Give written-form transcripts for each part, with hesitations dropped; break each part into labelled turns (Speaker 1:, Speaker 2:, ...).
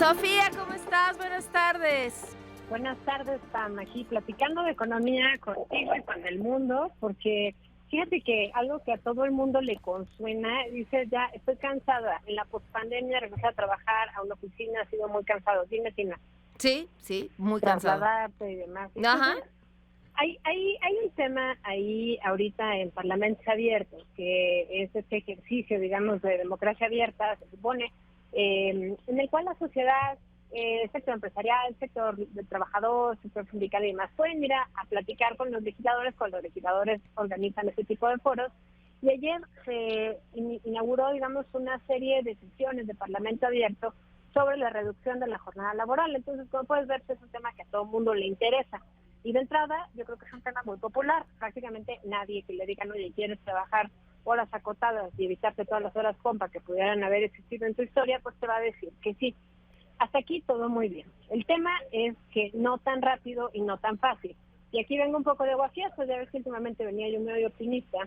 Speaker 1: Sofía, ¿cómo estás? Buenas tardes.
Speaker 2: Buenas tardes, Pam, aquí platicando de economía contigo y con el mundo, porque fíjate que algo que a todo el mundo le consuena, dice ya, estoy cansada, en la pospandemia regresé a trabajar a una oficina, ha sido muy cansado, dime, Tina,
Speaker 1: Sí, muy cansado.
Speaker 2: trasladarte y demás.
Speaker 1: Ajá.
Speaker 2: Entonces, hay un tema ahí ahorita en parlamentos abiertos, que es este ejercicio, digamos, de democracia abierta, se supone, en el cual la sociedad, el sector empresarial, el sector del trabajador, el sector sindical y demás, pueden ir a platicar con los legisladores organizan este tipo de foros. Y ayer se inauguró, digamos, una serie de sesiones de parlamento abierto sobre la reducción de la jornada laboral. Entonces, como puedes ver, es un tema que a todo el mundo le interesa. Y de entrada, yo creo que es un tema muy popular. Prácticamente nadie que le digan, oye, ¿quieres trabajar horas acotadas y evitarte todas las horas compa que pudieran haber existido en tu historia? Pues te va a decir que sí. Hasta aquí todo muy bien. El tema es que no tan rápido y no tan fácil. Y aquí vengo un poco de guafiazo, ya ves que últimamente venía yo muy optimista.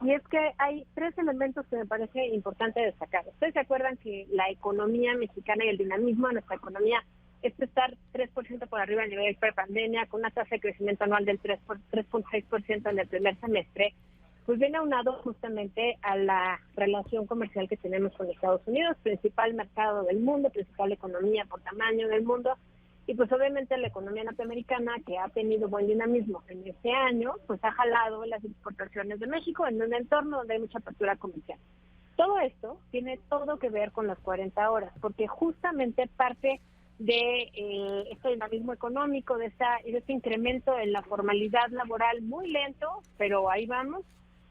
Speaker 2: Y es que hay tres elementos que me parece importante destacar. ¿Ustedes se acuerdan que la economía mexicana y el dinamismo de nuestra economía es estar 3% por arriba del nivel de prepandemia, con una tasa de crecimiento anual del 3.6% en el primer semestre? Pues viene aunado justamente a la relación comercial que tenemos con Estados Unidos, principal mercado del mundo, principal economía por tamaño del mundo, y pues obviamente la economía norteamericana, que ha tenido buen dinamismo en este año, pues ha jalado las exportaciones de México en un entorno donde hay mucha apertura comercial. Todo esto tiene todo que ver con las 40 horas, porque justamente parte de este dinamismo económico, de este incremento en la formalidad laboral muy lento, pero ahí vamos,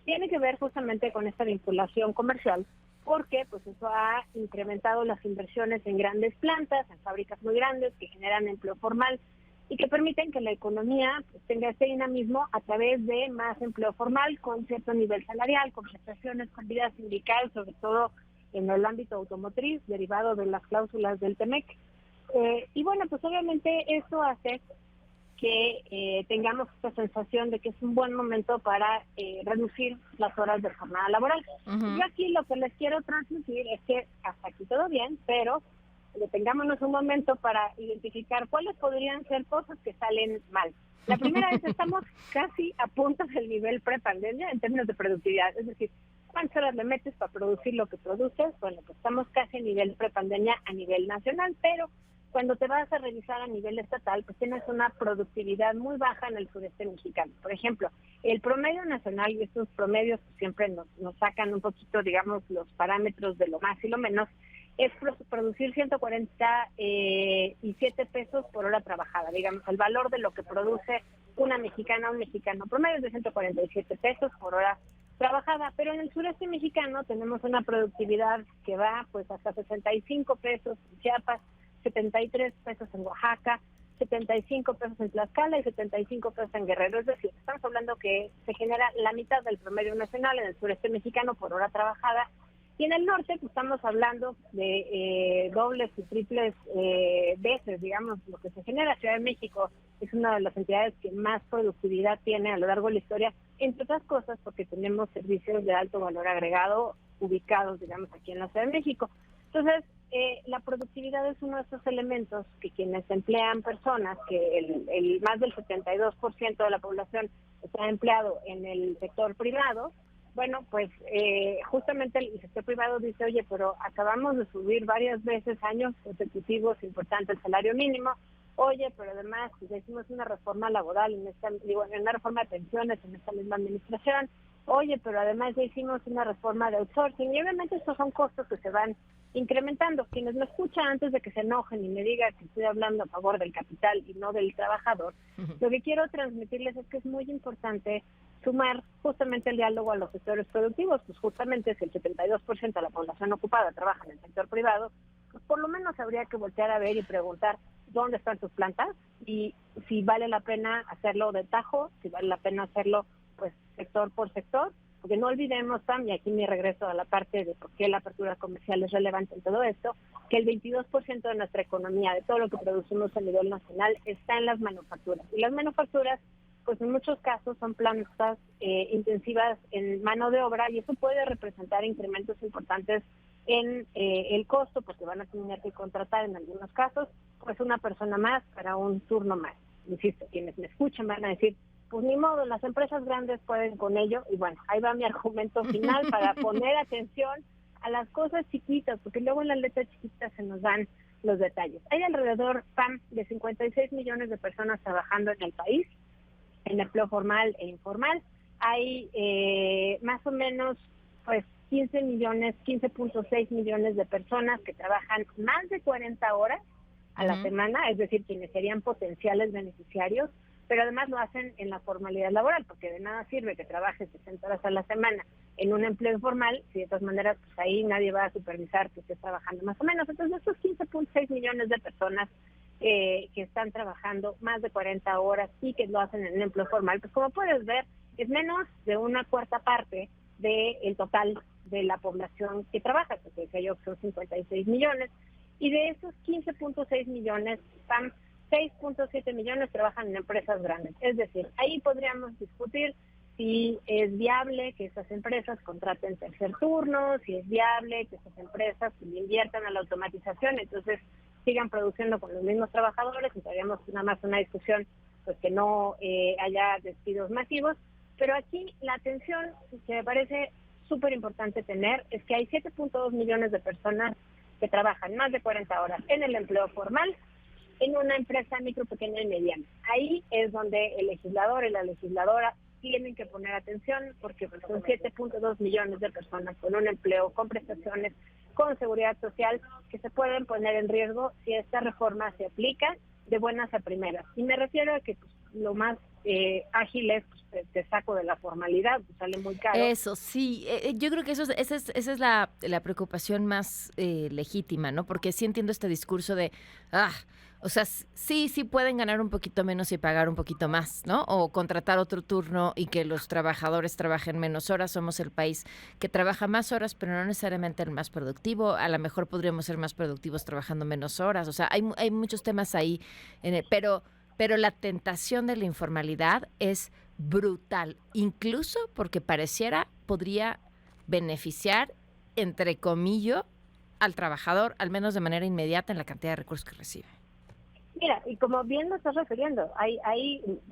Speaker 2: tiene que ver justamente con esta vinculación comercial, porque pues eso ha incrementado las inversiones en grandes plantas, en fábricas muy grandes que generan empleo formal y que permiten que la economía pues tenga este dinamismo a través de más empleo formal con cierto nivel salarial, con prestaciones, con vida sindical, sobre todo en el ámbito automotriz, derivado de las cláusulas del TEMEC. Y bueno, pues obviamente esto hace que tengamos esta sensación de que es un buen momento para reducir las horas de jornada laboral.
Speaker 1: Uh-huh.
Speaker 2: Yo aquí lo que les quiero transmitir es que hasta aquí todo bien, pero detengámonos un momento para identificar cuáles podrían ser cosas que salen mal. La primera es, estamos casi a punto del nivel prepandemia en términos de productividad, es decir, ¿cuántas horas le metes para producir lo que produces? Bueno, pues estamos casi a nivel prepandemia a nivel nacional, pero cuando te vas a revisar a nivel estatal, pues tienes una productividad muy baja en el sureste mexicano. Por ejemplo, el promedio nacional, y estos promedios siempre nos sacan un poquito, digamos, los parámetros de lo más y lo menos, es producir 147 pesos por hora trabajada. Digamos, el valor de lo que produce una mexicana, un mexicano promedio es de 147 pesos por hora trabajada, pero en el sureste mexicano tenemos una productividad que va pues hasta 65 pesos en Chiapas, 73 pesos en Oaxaca, 75 pesos en Tlaxcala y 75 pesos en Guerrero. Es decir, estamos hablando que se genera la mitad del promedio nacional en el sureste mexicano por hora trabajada. Y en el norte, pues estamos hablando de dobles y triples veces, digamos, lo que se genera. Ciudad de México es una de las entidades que más productividad tiene a lo largo de la historia, entre otras cosas porque tenemos servicios de alto valor agregado ubicados, digamos, aquí en la Ciudad de México. Entonces, la productividad es uno de esos elementos que quienes emplean personas, que el más del 72% de la población está empleado en el sector privado. Bueno, pues justamente el sector privado dice, oye, pero acabamos de subir varias veces, años consecutivos, importante el salario mínimo. Oye, pero además pues, hicimos una reforma laboral, en una reforma de pensiones en esta misma administración. Oye, pero además ya hicimos una reforma de outsourcing. Y obviamente estos son costos que se van incrementando. Quienes me escuchan, antes de que se enojen y me digan que estoy hablando a favor del capital y no del trabajador, lo que quiero transmitirles es que es muy importante sumar justamente el diálogo a los sectores productivos. Pues justamente si el 72% de la población ocupada trabaja en el sector privado, pues por lo menos habría que voltear a ver y preguntar dónde están sus plantas y si vale la pena hacerlo de tajo, si vale la pena hacerlo pues sector por sector, porque no olvidemos, Sam, y aquí me regreso a la parte de por qué la apertura comercial es relevante en todo esto, que el 22% de nuestra economía, de todo lo que producimos a nivel nacional, está en las manufacturas. Y las manufacturas, pues en muchos casos son plantas intensivas en mano de obra y eso puede representar incrementos importantes en el costo, porque van a tener que contratar en algunos casos, pues una persona más para un turno más. Insisto, quienes me escuchan van a decir, pues ni modo, las empresas grandes pueden con ello, y bueno, ahí va mi argumento final para poner atención a las cosas chiquitas, porque luego en las letras chiquitas se nos dan los detalles. Hay alrededor, Pam, de 56 millones de personas trabajando en el país, en empleo formal e informal. Hay más o menos, pues, 15.6 millones de personas que trabajan más de 40 horas a la semana, es decir, quienes serían potenciales beneficiarios, pero además lo hacen en la formalidad laboral, porque de nada sirve que trabajes 60 horas a la semana en un empleo informal, si de todas maneras, pues ahí nadie va a supervisar que estés trabajando más o menos. Entonces, esos 15.6 millones de personas que están trabajando más de 40 horas y que lo hacen en un empleo formal, pues como puedes ver, es menos de una cuarta parte del total de la población que trabaja, porque decía yo que son 56 millones, y de esos 15.6 millones, 6.7 millones trabajan en empresas grandes. Es decir, ahí podríamos discutir si es viable que esas empresas contraten tercer turno, si es viable que esas empresas inviertan a la automatización, entonces sigan produciendo con los mismos trabajadores, y tendríamos nada más una discusión, pues que no haya despidos masivos. Pero aquí la atención que me parece súper importante tener es que hay 7.2 millones de personas que trabajan más de 40 horas en el empleo formal, en una empresa micro, pequeña y mediana. Ahí es donde el legislador y la legisladora tienen que poner atención, porque son 7.2 millones de personas con un empleo, con prestaciones, con seguridad social, que se pueden poner en riesgo si esta reforma se aplica de buenas a primeras. Y me refiero a que pues, lo más ágil es, pues, te saco de la formalidad, pues, sale muy caro.
Speaker 1: Eso, sí, yo creo que esa es la preocupación más legítima, ¿no? Porque sí entiendo este discurso de, o sea, sí pueden ganar un poquito menos y pagar un poquito más, ¿no? O contratar otro turno y que los trabajadores trabajen menos horas. Somos el país que trabaja más horas, pero no necesariamente el más productivo. A lo mejor podríamos ser más productivos trabajando menos horas. O sea, hay muchos temas ahí, pero la tentación de la informalidad es brutal, incluso porque podría beneficiar, entre comillas, al trabajador, al menos de manera inmediata, en la cantidad de recursos que recibe.
Speaker 2: Mira, y como bien lo estás refiriendo, hay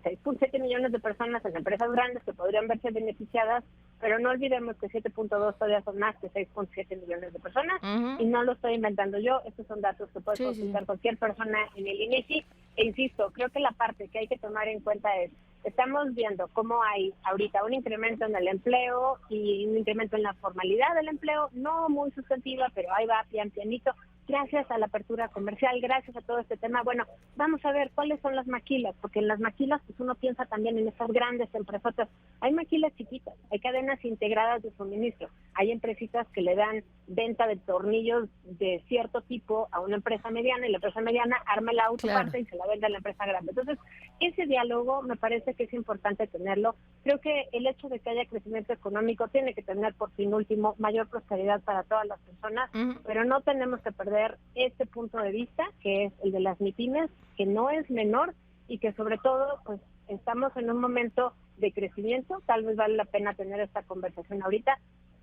Speaker 2: 6.7 millones de personas en empresas grandes que podrían verse beneficiadas, pero no olvidemos que 7.2 todavía son más que 6.7 millones de personas, y no lo estoy inventando yo, estos son datos que puede consultar cualquier persona en el INEGI, e insisto, creo que la parte que hay que tomar en cuenta es, estamos viendo cómo hay ahorita un incremento en el empleo y un incremento en la formalidad del empleo, no muy sustantiva, pero ahí va pianito, gracias a la apertura comercial, gracias a todo este tema. Bueno, vamos a ver cuáles son las maquilas, porque en las maquilas pues uno piensa también en estas grandes empresotas. Hay maquilas chiquitas, hay cadenas integradas de suministro, hay empresitas que le dan venta de tornillos de cierto tipo a una empresa mediana, y la empresa mediana arma la autoparte y se la vende a la empresa grande. Entonces, ese diálogo me parece que es importante tenerlo. Creo que el hecho de que haya crecimiento económico tiene que tener por fin último mayor prosperidad para todas las personas, pero no tenemos que perder este punto de vista, que es el de las MIPYMES, que no es menor y que sobre todo pues estamos en un momento de crecimiento. Tal vez vale la pena tener esta conversación ahorita,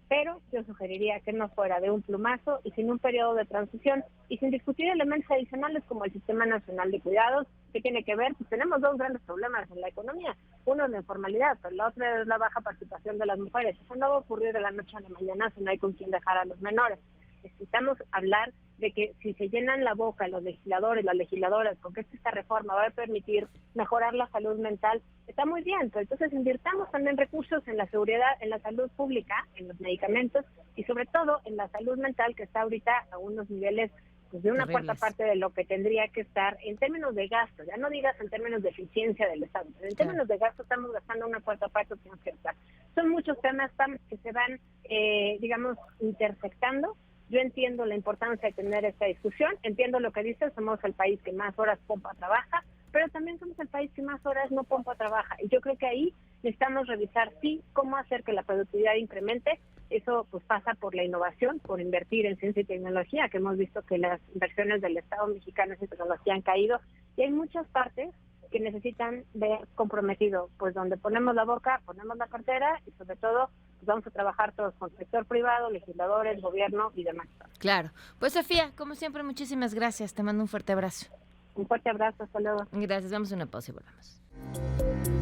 Speaker 2: pero yo sugeriría que no fuera de un plumazo y sin un periodo de transición y sin discutir elementos adicionales como el Sistema Nacional de Cuidados, que tiene que ver, pues tenemos dos grandes problemas en la economía. Uno es la informalidad, pero la otra es la baja participación de las mujeres. Eso no va a ocurrir de la noche a la mañana si no hay con quién dejar a los menores. Necesitamos hablar de que si se llenan la boca los legisladores, las legisladoras, con que esta reforma va a permitir mejorar la salud mental, está muy bien, pero entonces invirtamos también recursos en la seguridad, en la salud pública, en los medicamentos y sobre todo en la salud mental, que está ahorita a unos niveles pues, de una cuarta parte de lo que tendría que estar en términos de gasto. Ya no digas en términos de eficiencia del Estado, pero en términos de gasto estamos gastando una cuarta parte que tenemos que gastar. Son muchos temas que se van, digamos, intersectando. Yo entiendo la importancia de tener esta discusión, entiendo lo que dices, somos el país que más horas pompa trabaja, pero también somos el país que más horas no pompa trabaja. Y yo creo que ahí necesitamos revisar, sí, cómo hacer que la productividad incremente. Eso pues pasa por la innovación, por invertir en ciencia y tecnología, que hemos visto que las inversiones del Estado mexicano en tecnología han caído. Y hay muchas partes que necesitan ver comprometido, pues donde ponemos la boca, ponemos la cartera y sobre todo pues vamos a trabajar todos con sector privado, legisladores, gobierno y demás.
Speaker 1: Claro. Pues Sofía, como siempre, muchísimas gracias. Te mando un fuerte abrazo.
Speaker 2: Un fuerte abrazo, hasta luego.
Speaker 1: Gracias, vamos a una pausa y volvemos.